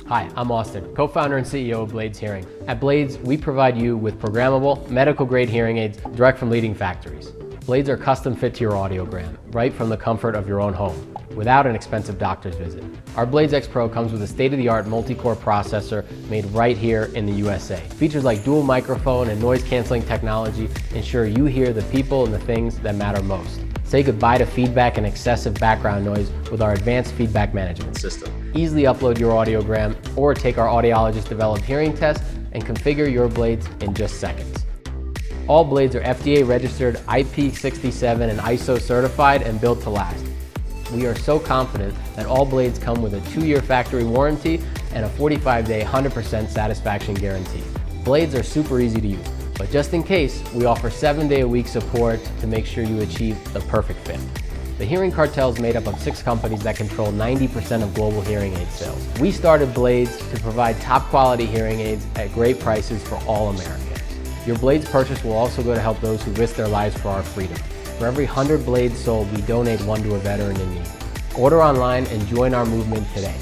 Hi, I'm Austin, co-founder and CEO of Blaids Hearing. At Blaids, we provide you with programmable, medical-grade hearing aids direct from leading factories. Blaids are custom fit to your audiogram, right from the comfort of your own home, without an expensive doctor's visit. Our BlaidsX Pro comes with a state-of-the-art multi-core processor made right here in the USA. Features like dual microphone and noise-canceling technology ensure you hear the people and the things that matter most. Say goodbye to feedback and excessive background noise with our advanced feedback management system. Easily upload your audiogram or take our audiologist developed hearing test and configure your Blaids in just seconds. All Blaids are FDA registered, IP67 and ISO certified and built to last. We are so confident that all Blaids come with a 2-year factory warranty and a 45-day 100% satisfaction guarantee. Blaids are super easy to use, but just in case, we offer 7-day-a-week support to make sure you achieve the perfect fit. The Hearing Cartel is made up of 6 companies that control 90% of global hearing aid sales. We started Blaids to provide top quality hearing aids at great prices for all Americans. Your Blaids purchase will also go to help those who risk their lives for our freedom. For every 100 Blaids sold, we donate 1 to a veteran in need. Order online and join our movement today.